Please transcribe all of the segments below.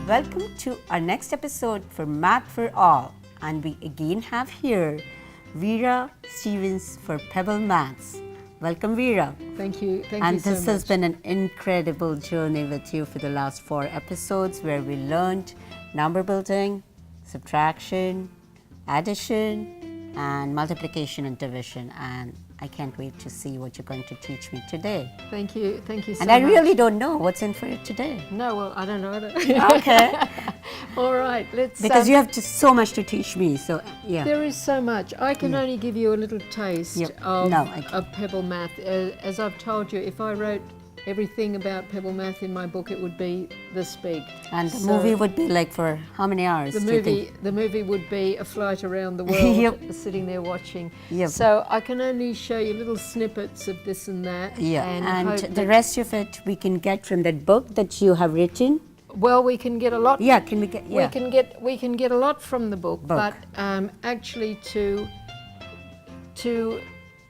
Welcome to our next episode for Math for All, and we again have here Vera Stevens for Pebble Maths. Welcome, Vera. Thank you. Thank and you so much. And this has been an incredible journey with you for the last 4 episodes where we learned number building, subtraction, addition, and multiplication and division. And I can't wait to see what you're going to teach me today. Thank you. Thank you so much. And I really don't know what's in for it today. No, well, I don't know either. Okay. All right, let's... Because you have so much to teach me, so yeah. There is so much. I can only give you a little taste of Pebble Math. As I've told you, if I wrote everything about Pebble Math in my book, it would be this big. And the movie would be like for how many hours? The movie would be a flight around the world, sitting there watching. So I can only show you little snippets of this and that. And the rest of it we can get from that book that you have written. Well, we can get a lot. Yeah, can we get? Yeah. We can get a lot from the book. But actually to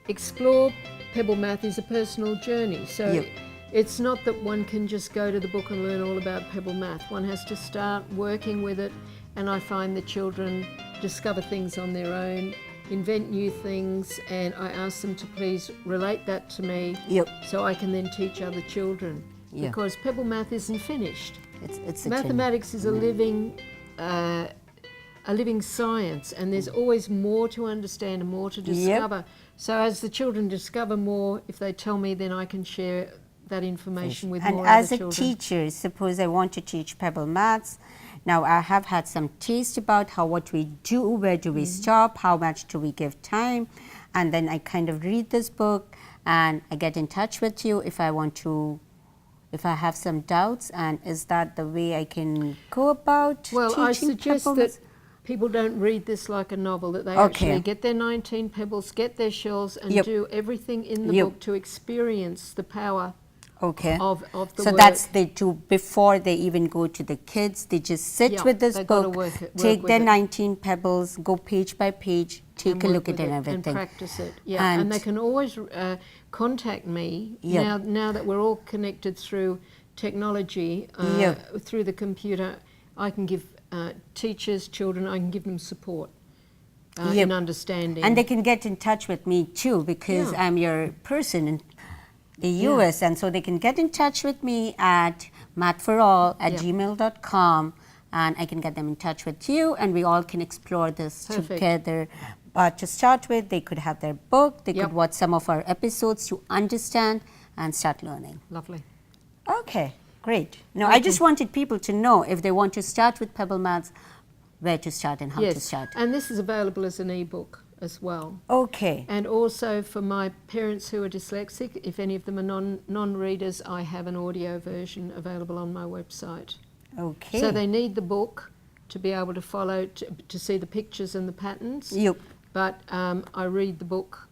explore Pebble Math is a personal journey. So. It's not that one can just go to the book and learn all about Pebble Math. One has to start working with it, and I find the children discover things on their own, invent new things, and I ask them to please relate that to me so I can then teach other children. Because Pebble Math isn't finished. It's Mathematics is a living science, and there's always more to understand and more to discover. So as the children discover more, if they tell me, then I can share that information with more other children. And as a teacher, suppose I want to teach Pebble Maths. Now I have had some taste about what we do, where do we stop, how much do we give time, and then I kind of read this book and I get in touch with you if I have some doubts. And is that the way I can go about teaching Pebble Maths? Well, I suggest that people don't read this like a novel, that they actually get their 19 pebbles, get their shells, and do everything in the book to experience the power of the So word. that's they do before they even go to the kids. They just sit with this book, take their 19 pebbles, go page by page, take a look at it and everything. And practice it, and they can always contact me now that we're all connected through technology, through the computer. I can give teachers, children, I can give them support in understanding. And they can get in touch with me too, because I'm your person in the US, and so they can get in touch with me at mathforall@gmail.com, and I can get them in touch with you, and we all can explore this together. To start with, they could have their book, they could watch some of our episodes to understand and start learning. Lovely. Okay, great. Now, I just wanted people to know if they want to start with Pebble Maths, where to start and how to start. And this is available as an e-book as well. Okay. And also for my parents who are dyslexic, if any of them are non-readers, I have an audio version available on my website. Okay. So they need the book to be able to follow, to see the pictures and the patterns. But I read the book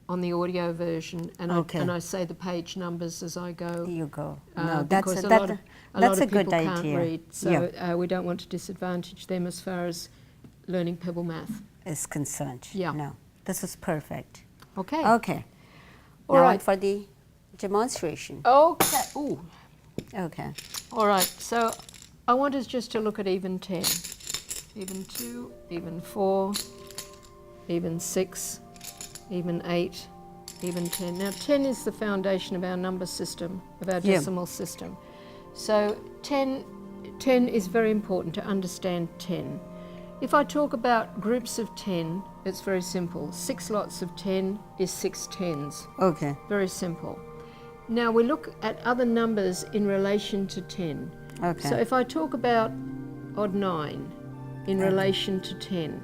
on the audio version, and I say the page numbers as I go. You go. Because a lot of good people idea. Can't read, so we don't want to disadvantage them as far as learning Pebble Math is concerned. No, this is perfect. Okay. Okay. All right, for the demonstration. Okay. Ooh. Okay. All right. So I want us just to look at even 10, even 2, even 4, even 6, even 8, even 10. Now 10 is the foundation of our number system, of our decimal system. So 10 is very important to understand 10. If I talk about groups of 10, it's very simple. 6 lots of 10 is 6 tens. Okay. Very simple. Now we look at other numbers in relation to 10. Okay. So if I talk about odd 9 in relation to 10,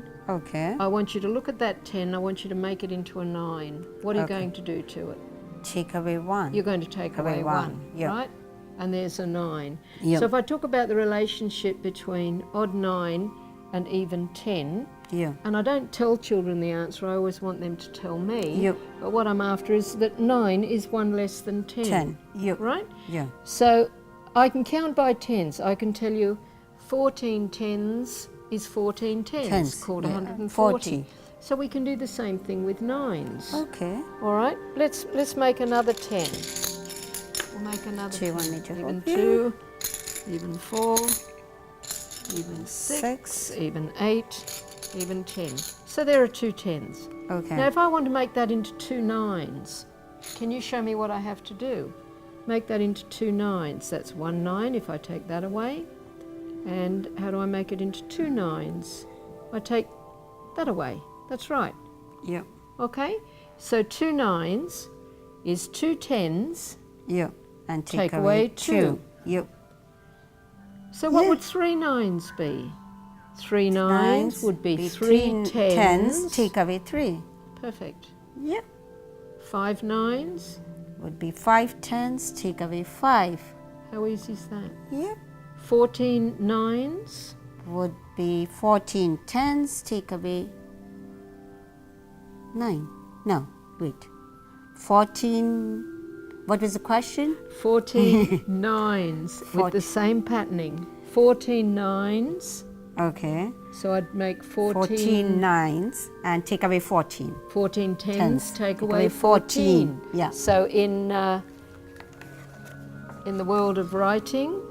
I want you to look at that 10, I want you to make it into a 9. What are you going to do to it? Take away 1. You're going to take away 1, right? And there's a 9. So if I talk about the relationship between odd 9 and even 10, and I don't tell children the answer, I always want them to tell me, but what I'm after is that 9 is 1 less than 10, right? So I can count by tens. I can tell you 14 tens is 14 tens, called 140. So we can do the same thing with 9s. Okay. All right, let's make another 10. We'll make another 10. Even 2, even 4, even 6, even 8, even 10. So there are 2 10s. Okay. Now if I want to make that into 2 9s, can you show me what I have to do? Make that into 2 9s. That's 1 9 if I take that away. And how do I make it into 2 9s? I take that away. That's right. Yep. Okay? So 2 9s is 2 10s. Yep. And Take away 2. Yep. So what would 3 9s be? 3 9s would be 3 10s. Take away 3. Perfect. Yep. 5 9s would be 5 10s. Take away 5. How easy is that? Yep. 14 9s would be 14 10s. Take away 9. No, wait. 14. What was the question? 14 9s with the same patterning. 14 9s. Okay. So I'd make 14 9s and take away 14. 14 10s, take away 14. Yeah. So in the world of writing,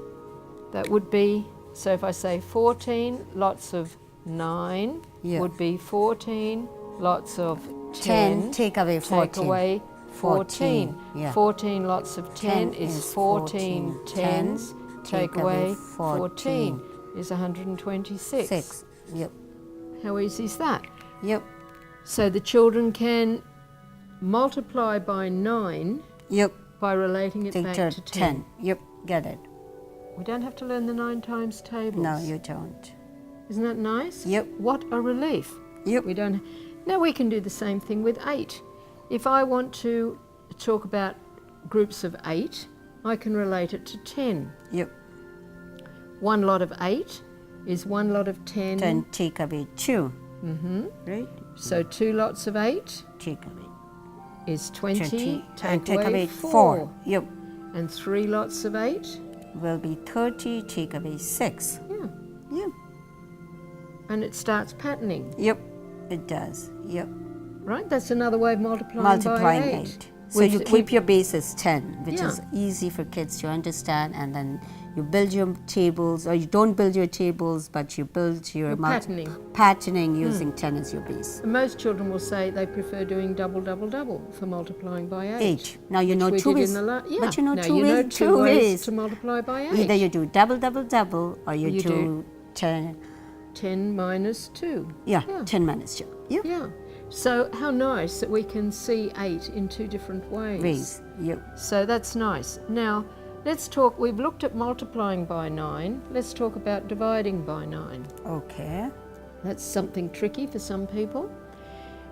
that would be, so if I say 14 lots of 9 would be 14 lots of 10. Take away 14. Take away 14. Yeah. 14 lots of 10 is 14 10s. Take away 14 is 126. 6. Yep. How easy is that? Yep. So the children can multiply by 9 Yep. by relating it back to 10. Yep. Get it. We don't have to learn the 9 times tables. No, you don't. Isn't that nice? Yep. What a relief. Yep. We don't. Now we can do the same thing with 8. If I want to talk about groups of 8, I can relate it to 10. Yep. 1 lot of 8 is 1 lot of 10. 10 take away 2. Mm-hmm. Right? So 2 lots of 8 take away is 20. 20. Take away away 4. Yep. And 3 lots of 8 will be 30. Take away 6. Yeah. Yep. And it starts patterning. Yep. It does. Yep. Right? That's another way of multiplying by 8. So you keep your base as 10, which Yeah. is easy for kids to understand, and then you build your tables, or you don't build your tables, but you build your patterning using 10 as your base. And most children will say they prefer doing double, double, double for multiplying by 8. 8. Now you know 2 ways. But you know now 2 you know ways. 2 ways to multiply by 8. Either you do double, double, double, or you do 10. 10 minus 2. Yeah, 10 minus 2. Yep. Yeah. So how nice that we can see 8 in 2 different ways. Yep. So that's nice. Now, let's talk, we've looked at multiplying by 9. Let's talk about dividing by 9. Okay. That's something tricky for some people.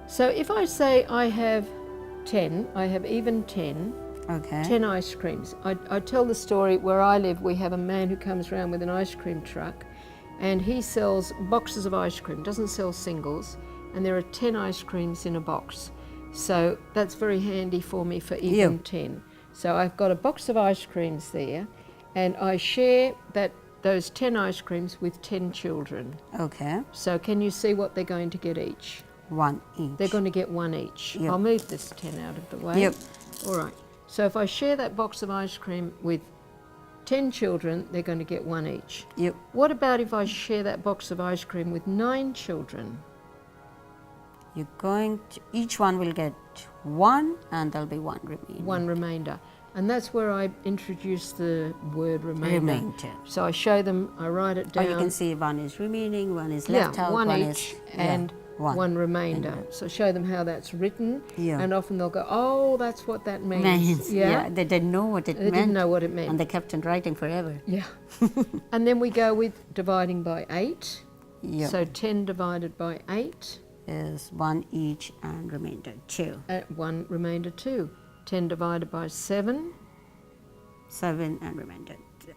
So if I say I have 10, I have even 10, okay. 10 ice creams. I tell the story where I live, we have a man who comes around with an ice cream truck and he sells boxes of ice cream, doesn't sell singles, and there are 10 ice creams in a box. So that's very handy for me for even 10. So I've got a box of ice creams there and I share those 10 ice creams with 10 children. Okay. So can you see what they're going to get each? 1 each. They're going to get 1 each. Yep. I'll move this 10 out of the way. Yep. All right. So if I share that box of ice cream with 10 children, they're going to get 1 each. Yep. What about if I share that box of ice cream with 9 children? You're going to, each one will get 1 and there'll be 1 remaining. 1 remainder. And that's where I introduce the word remainder. So I show them, I write it down. Or you can see 1 is remaining, 1 is left out, 1 each, is, and 1 remainder. So show them how that's written, and often they'll go, oh, that's what that means. Yeah, they didn't know what it meant. They didn't know what it meant. And they kept on writing forever. Yeah. And then we go with dividing by 8. Yep. So 10 divided by 8 is 1 each and remainder 2. 1 remainder 2. 10 divided by 7. 7 and remainder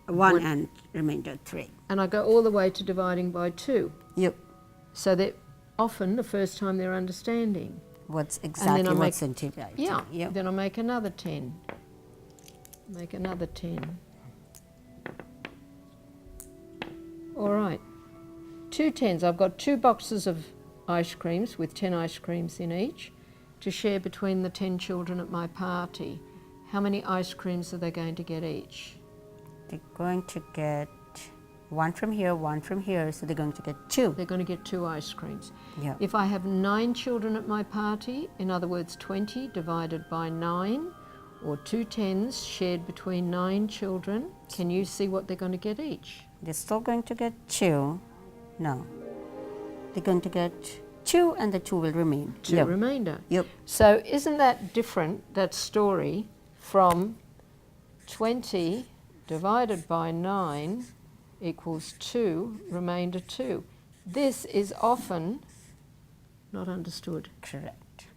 1 and remainder 3. And I go all the way to dividing by 2. Yep. So that often the first time they're understanding. What's exactly what's in dividing. Yeah. Yep. Then I make another 10. Make another 10. All right. 2 10s. I've got 2 boxes of ice creams with 10 ice creams in each to share between the 10 children at my party. How many ice creams are they going to get each? They're going to get 1 from here, 1 from here, so they're going to get 2. They're going to get 2 ice creams. Yeah. If I have 9 children at my party, in other words 20 divided by 9, or 2 tens shared between 9 children, can you see what they're going to get each? They're still going to get 2. No. They're going to get 2 and the 2 will remain. 2 remainder. Yep. So isn't that different, that story, from 20 divided by 9 equals 2, remainder 2. This is often not understood. Correct.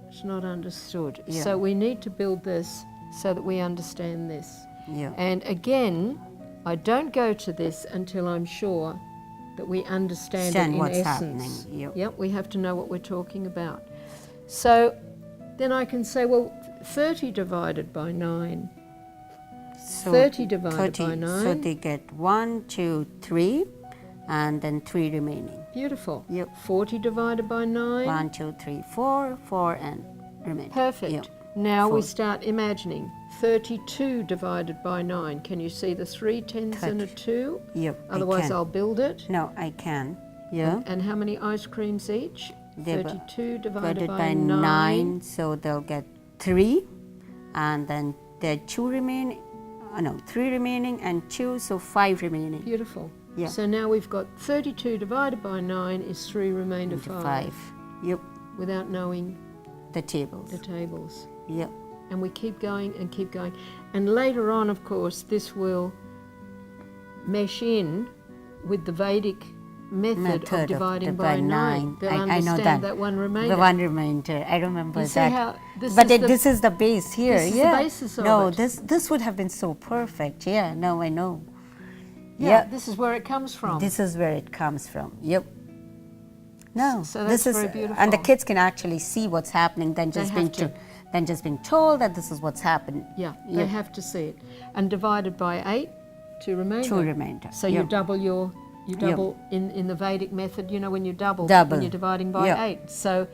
It's not understood. Yeah. So we need to build this so that we understand this. Yeah. And again, I don't go to this until I'm sure that we understand it in what's essence. happening. Yep, we have to know what we're talking about. So then I can say, well, 30 divided by 9. So 30 divided by 9. So they get 1, 2, 3, and then 3 remaining. Beautiful. Yep. 40 divided by 9. 1, 2, 3, 4, 4, and remaining. Perfect. Yep. Now we 4. start imagining 32 divided by 9. Can you see the 3 tens and a 2? Yep. Otherwise I'll build it. No, I can. Yeah. And how many ice creams each? They 32 divided by 9, so they'll get 3, and then there are 2 remaining. No, 3 remaining and 2, so 5 remaining. Beautiful. Yeah. So now we've got 32 divided by 9 is 3 remainder 5. Yep. Without knowing The tables. the tables. Yep. And we keep going and keep going. And later on, of course, this will mesh in with the Vedic method of dividing by 9. They'll understand that one remainder. The one remainder. I remember You see that. how this But is this is the base here. this is the Yeah. basis of no, it. this would have been so perfect. Yeah. No, I know. Yeah, this is where it comes from. This is where it comes from. Yep. No, So this that's is, very beautiful. and the kids can actually see what's happening than just They being have to. than just being told that this is what's happened. Yeah, they have to see it. And divided by 8, 2 remainder. 2 remainder. So you double in the Vedic method, you know, when you double when you're dividing by 8. So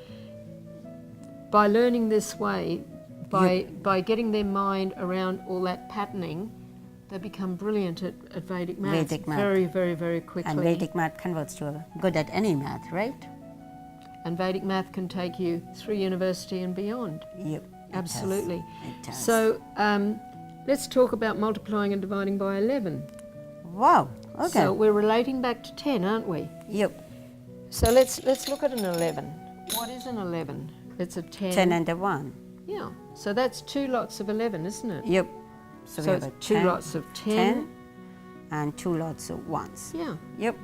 by learning this way, by getting their mind around all that patterning, they become brilliant at Vedic maths. Vedic math. Very, very, very quickly. And Vedic math converts to good at any math, right? And Vedic math can take you through university and beyond. Yep. Absolutely. It does. So let's talk about multiplying and dividing by 11. Wow. Okay. So we're relating back to 10, aren't we? Yep. So let's look at an 11. What is an 11? It's a 10. 10 and a 1. Yeah. So that's 2 lots of 11, isn't it? Yep. So we have it's a 2 lots of 10. And 2 lots of 1s. Yeah. Yep.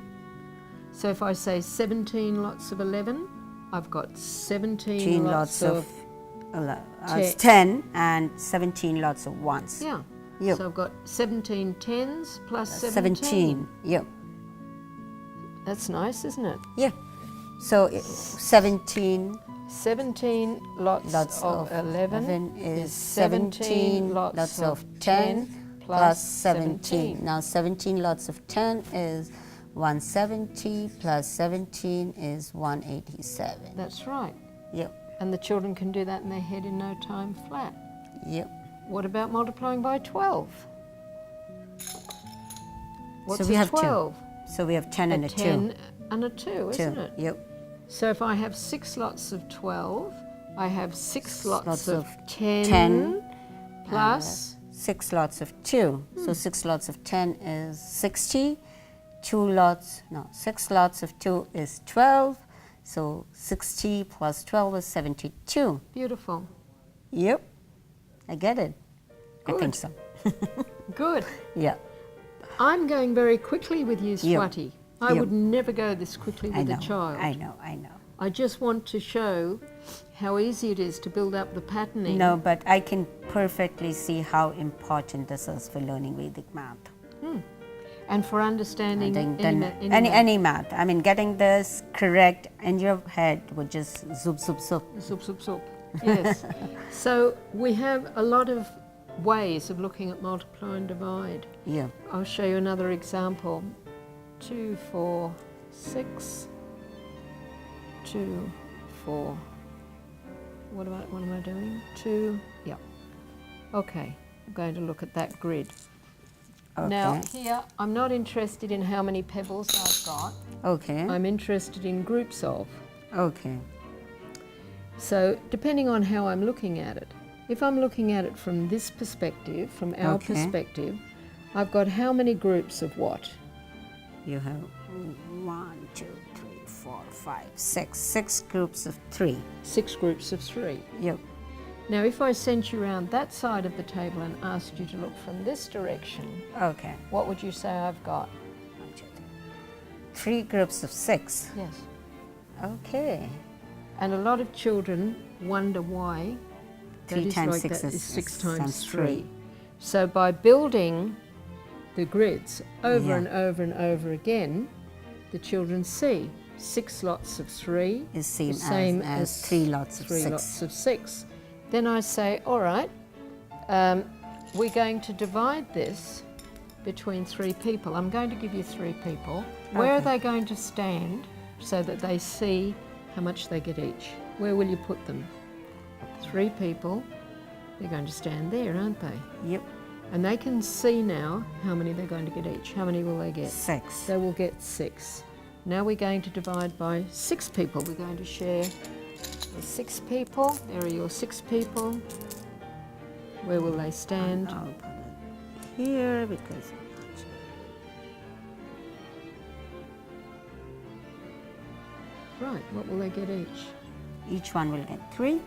So if I say 17 lots of 11, I've got 17 10 lots of 10 and 17 lots of 1s. Yeah. Yep. So I've got 17 tens plus 17. Yep. That's nice, isn't it? Yeah. So 17 lots of 11 is 17 lots of 10 plus 17. Now 17 lots of 10 is 170 plus 17 is 187. That's right. Yep. And the children can do that in their head in no time flat. Yep. What about multiplying by 12? What's so we a have 12? 2. So we have 10 and a 2. 10 and a 2, isn't 2. it? Yep. So if I have 6 lots of 12, I have 6 lots of 10, 10 plus 6 lots of 2. So 6 lots of 10 is 60. 6 lots of 2 is 12. So 60 plus 12 is 72. Beautiful. Yep. I get it. Good. I think so. Good. Yeah. I'm going very quickly with you, Yep. Swati. I would never go this quickly with a child. I know. I just want to show how easy it is to build up the patterning. No, but I can perfectly see how important this is for learning Vedic math. And for understanding any math. I mean, getting this correct in your head would just zoop, zoop, zoop. Zoop, zoop, zoop. Yes. So we have a lot of ways of looking at multiply and divide. Yeah. I'll show you another example. 2, 4, 6, 2, 4. What am I doing? 2, yeah. Okay, I'm going to look at that grid. Okay. Now here, I'm not interested in how many pebbles I've got. Okay. I'm interested in groups of. Okay. So depending on how I'm looking at it, if I'm looking at it from this perspective, from our perspective, I've got how many groups of what? You have 1, 2, 3, 4, 5, 6. 6 groups of 3. 6 groups of 3. Yep. Now if I sent you around that side of the table and asked you to look from this direction, okay, what would you say I've got? 1, 2, 3. 3 groups of 6. Yes. Okay. And a lot of children wonder why 3 times 6 that is 6 times 3. 3. So by building the grids over and over and over again, the children see 6 lots of 3 is same as 3 lots of 6. 3 lots of 6. Then I say, all right, we're going to divide this between 3 people. I'm going to give you 3 people. Where are they going to stand so that they see how much they get each? Where will you put them? 3 people, they're going to stand there, aren't they? Yep. And they can see now how many they're going to get each. How many will they get? 6. They will get 6. Now we're going to divide by 6 people. We're going to share the 6 people. There are your 6 people. Where will they stand? I'll put it here because Right, what will they get each? each one will get 3.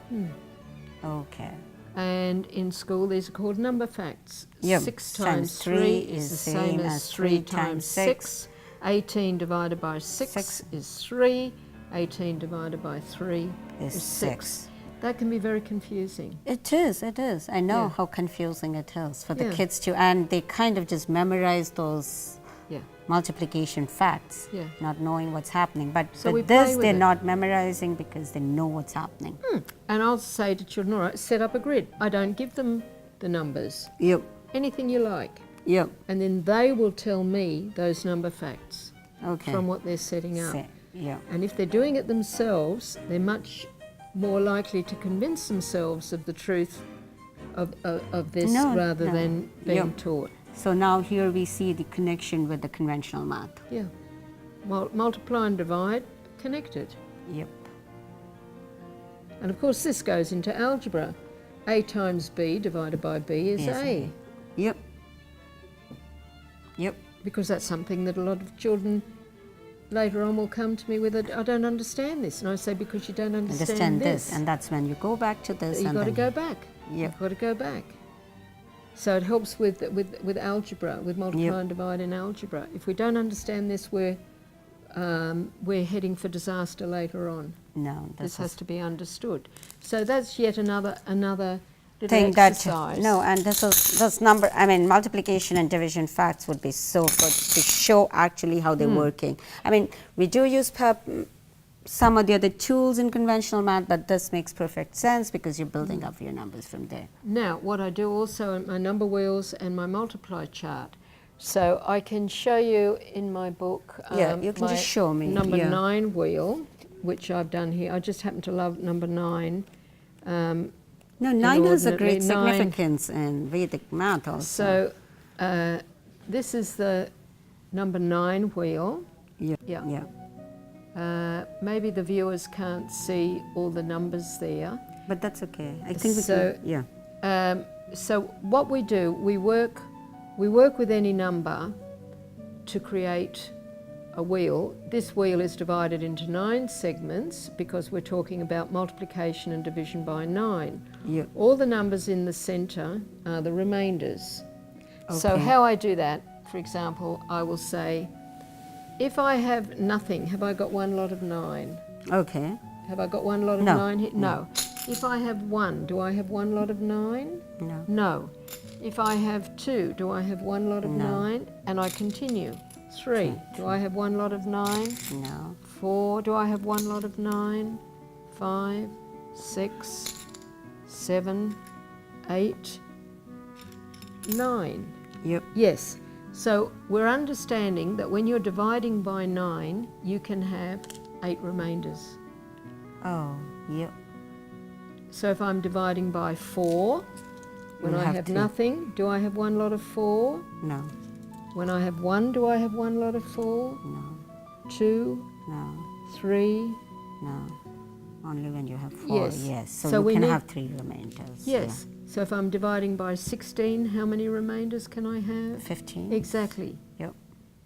Okay. And in school, these are called number facts. Yep. 6 times 3 is the same as 3 times 6. 18 divided by 6 is 3. 18 divided by 3 is 6. That can be very confusing. It is, it is. I know how confusing it is for the kids too. And they kind of just memorize those multiplication facts, not knowing what's happening. But with this, they're not memorizing because they know what's happening. And I'll say to children, all right, set up a grid. I don't give them the numbers. Yep. Anything you like. Yep. And then they will tell me those number facts from what they're setting up. Yeah. And if they're doing it themselves, they're much more likely to convince themselves of the truth of this rather than being taught. So now here we see the connection with the conventional math. Yeah. Multiply and divide, connected. Yep. And of course this goes into algebra. A times B divided by B is A. Yep. Yep. Because that's something that a lot of children later on will come to me with, I don't understand this. And I say, because you don't understand this. And that's when you go back to this. You've got to go back. Yep. You've got to go back. So it helps with algebra, with multiply and divide in algebra. If we don't understand this, we're heading for disaster later on. No, this has to be understood. So that's yet another little thing exercise. And this number, I mean, multiplication and division facts would be so good to show actually how they're working. I mean, we do use some of the other tools in conventional math, but this makes perfect sense because you're building up your numbers from there. Now, what I do also in my number wheels and my multiply chart, so I can show you in my book. You can just show me. Number 9 wheel, which I've done here. I just happen to love number 9. No, 9 has a great significance in Vedic math also. So this is the number 9 wheel. Yeah. Maybe the viewers can't see all the numbers there. But that's okay. I think we can, so what we do, we work with any number to create a wheel. This wheel is divided into 9 segments because we're talking about multiplication and division by 9. Yep. All the numbers in the centre are the remainders. Okay. So how I do that, for example, I will say, if I have nothing, have I got 1 lot of 9? Okay. Have I got 1 lot of 9 here? No. If I have 1, do I have 1 lot of 9? No. No. If I have 2, do I have 1 lot of 9? And I continue. 3, do I have 1 lot of 9? No. 4, do I have 1 lot of 9? 5, 6, 7, 8, 9. Yep. Yes. So we're understanding that when you're dividing by 9, you can have 8 remainders. Oh, yep. So if I'm dividing by 4, when I have nothing, do I have 1 lot of 4? No. When I have 1, do I have 1 lot of 4? No. 2? No. 3? No. Only when you have 4, Yes. yes. So So you we can need- have 3 remainders. Yes. So if I'm dividing by 16, how many remainders can I have? 15. Exactly. Yep.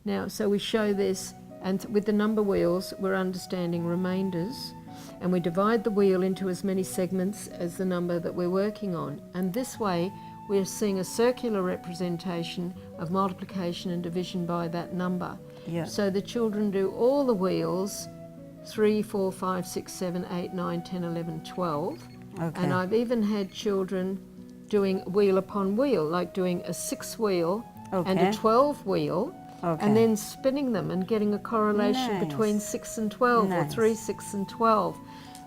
Now, so we show this, and with the number wheels, we're understanding remainders, and we divide the wheel into as many segments as the number that we're working on. And this way, we're seeing a circular representation of multiplication and division by that number. Yeah. So the children do all the wheels, 3, 4, 5, 6, 7, 8, 9, 10, 11, 12. Okay. And I've even had children doing wheel upon wheel, like doing a 6 wheel and a Okay. 12 wheel, Okay. and then spinning them and getting a correlation Nice. between 6 and 12 or Nice. 3, 6 and 12.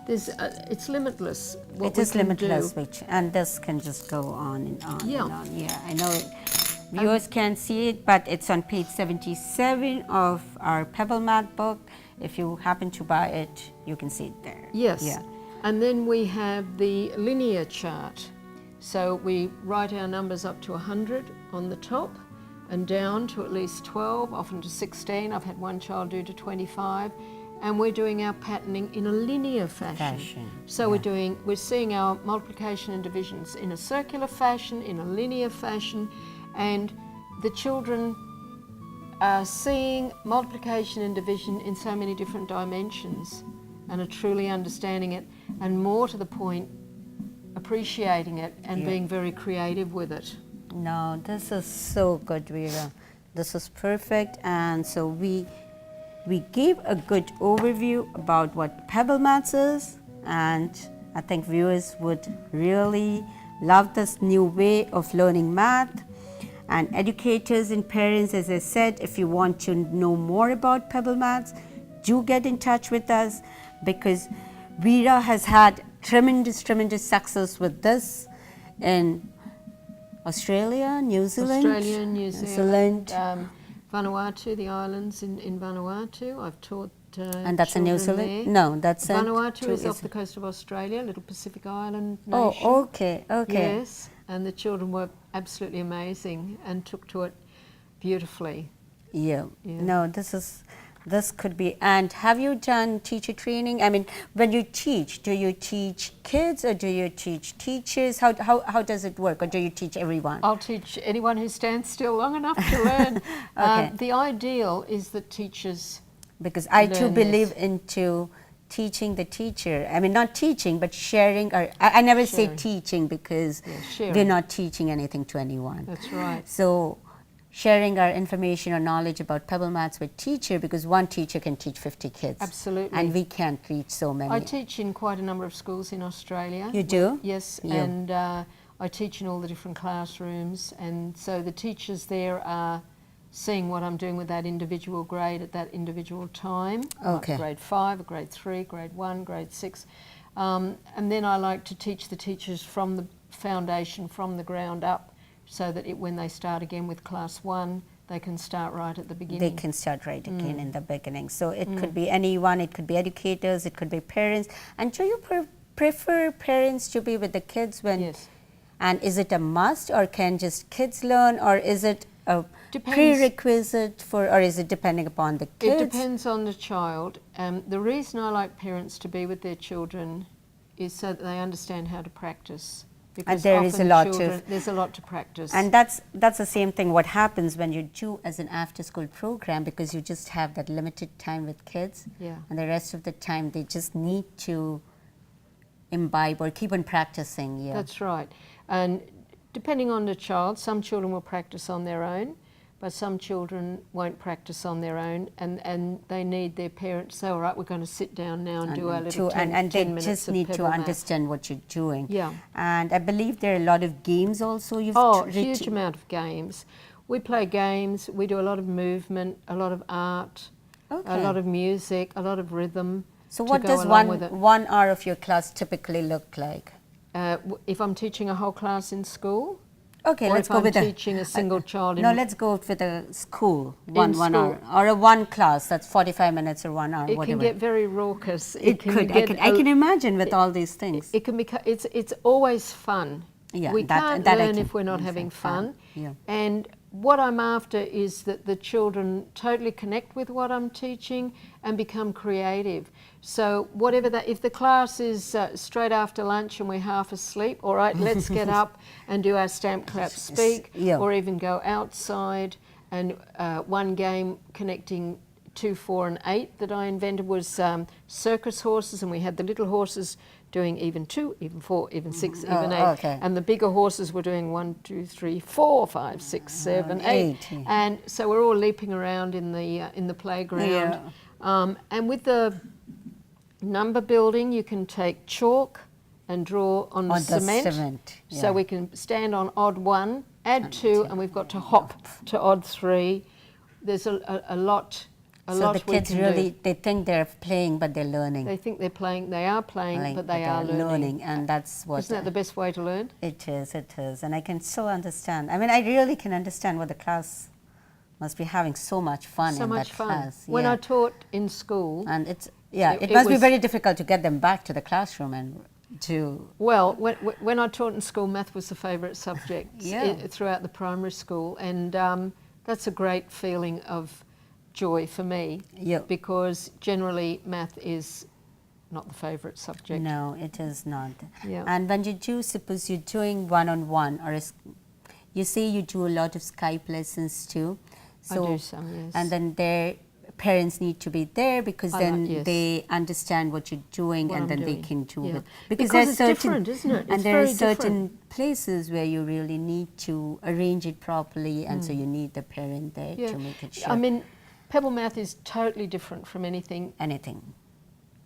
It's limitless what It we is can limitless, do. and this can just go on and on Yeah. and on. Yeah, I know viewers can't see it, but it's on page 77 of our Pebble Math book. If you happen to buy it, you can see it there. Yes. Yeah. And then we have the linear chart. So we write our numbers up to 100 on the top and down to at least 12, often to 16. I've had one child do to 25. And we're doing our patterning in a linear fashion. So we're seeing our multiplication and divisions in a circular fashion, in a linear fashion, and the children are seeing multiplication and division in so many different dimensions and are truly understanding it, and more to the point, appreciating it and being very creative with it. No, this is so good, Vera. This is perfect. And so we gave a good overview about what Pebble Maths is, and I think viewers would really love this new way of learning math. And educators and parents, as I said, if you want to know more about Pebble Maths, do get in touch with us, because Vera has had tremendous success with this in Australia, New Zealand. Australia, New Zealand, Vanuatu, the islands in Vanuatu. I've taught and that's in New Zealand? there. No, that's Vanuatu is off the coast of Australia, a little Pacific island nation. Oh, okay. Yes, and the children were absolutely amazing and took to it beautifully. Yeah. No, this could be. And have you done teacher training? I mean, when you teach, do you teach kids or do you teach teachers? How does it work, or do you teach everyone? I'll teach anyone who stands still long enough to learn. Okay. The ideal is that teachers Because I too learn believe this. into teaching the teacher. I mean, not teaching, but sharing. I never say Sharing. teaching, because sharing. we're not teaching anything to anyone. That's right. So sharing our information or knowledge about Pebble Maths with teacher, because one teacher can teach 50 kids. Absolutely. And we can't reach so many. I teach in quite a number of schools in Australia. You do? Yes, Yeah. and I teach in all the different classrooms, and so the teachers there are seeing what I'm doing with that individual grade at that individual time. Okay. Like grade 5, grade 3, grade 1, grade 6. And then I like to teach the teachers from the foundation, from the ground up, so that when they start again with class 1, they can start right at the beginning. They can start right again in the beginning. So it could be anyone, it could be educators, it could be parents. And do you prefer parents to be with the kids when? Yes. And is it a must, or can just kids learn, or is it a Depends. prerequisite for, or is it depending upon the kids? It depends on the child. The reason I like parents to be with their children is so that they understand how to practice. Because there is a often lot there's a lot to practice. And that's the same thing what happens when you do as an after school program, because you just have that limited time with kids. Yeah. And the rest of the time they just need to imbibe or keep on practicing. Yeah. That's right. And depending on the child, some children will practice on their own, but some children won't practice on their own, and they need their parents to say, all right, we're going to sit down now and do our little 10 and they minutes just of need to Pebble Math. understand what you're doing. Yeah. And I believe there are a lot of games also. Huge amount of games. We play games, we do a lot of movement, a lot of art, a lot of music, a lot of rhythm. So what to go does along with it. 1 hour of your class typically look like? If I'm teaching a whole class in school, Okay, or let's if go I'm with teaching a single child in... No, let's go with a school, one school. hour, or a one class, that's 45 minutes or 1 hour, It whatever. can get very raucous. I can imagine with all these things. It can be. It's always fun. Yeah, we can't that I learn can if we're not understand. having fun. Yeah. And what I'm after is that the children totally connect with what I'm teaching and become creative. So whatever that, if the class is straight after lunch and we're half asleep, all right, let's get up and do our stamp, clap, speak, or even go outside. And one game connecting 2, 4 and 8 that I invented was circus horses, and we had the little horses doing even 2, even 4, even 6, even 8. Okay. And the bigger horses were doing 1, 2, 3, 4, 5, 6, 7, 8. And so we're all leaping around in the playground. And with the number building, you can take chalk and draw on cement. So we can stand on odd 1, add 2, and we've got to hop to odd 3. There's a lot. So the kids really, they think they're playing, but they're learning. They think they're playing, they are playing, but they are learning. And that's what... Isn't that the best way to learn? It is, it is. And I can still understand. I mean, I really can understand what the class must be having so much fun in that class. When I taught in school... And it's, it must be very difficult to get them back to the classroom and to... Well, when I taught in school, math was the favourite subject throughout the primary school. And that's a great feeling of joy for me, because generally math is not the favourite subject. No, it is not. And when you do, suppose you're doing one-on-one, or you say you do a lot of Skype lessons too. So, I do some, yes. And then their parents need to be there, because then they understand what you're doing, and then they can do it. Because it's different, isn't it? And there are certain places where you really need to arrange it properly, and so you need the parent there to make it sure. I mean, Pebble Math is totally different from anything.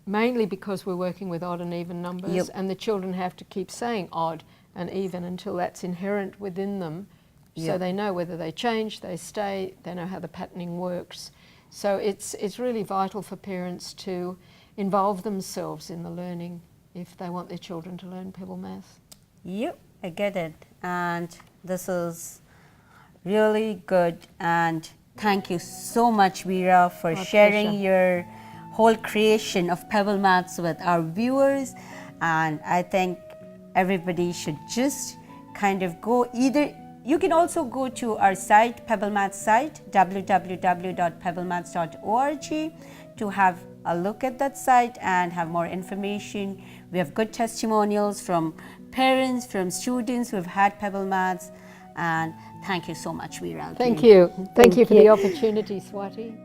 Mainly because we're working with odd and even numbers, and the children have to keep saying odd and even until that's inherent within them. So they know whether they change, they stay, they know how the patterning works. So it's really vital for parents to involve themselves in the learning if they want their children to learn Pebble Math. Yep, I get it. And this is really good. And thank you so much, Veera, for sharing your whole creation of Pebble Maths with our viewers. And I think everybody should just kind of go either. You can also go to our site, Pebble Maths site, www.pebblemaths.org, to have a look at that site and have more information. We have good testimonials from parents, from students who have had Pebble Maths. And thank you so much, Veera. Thank you. Thank you for the opportunity, Swati.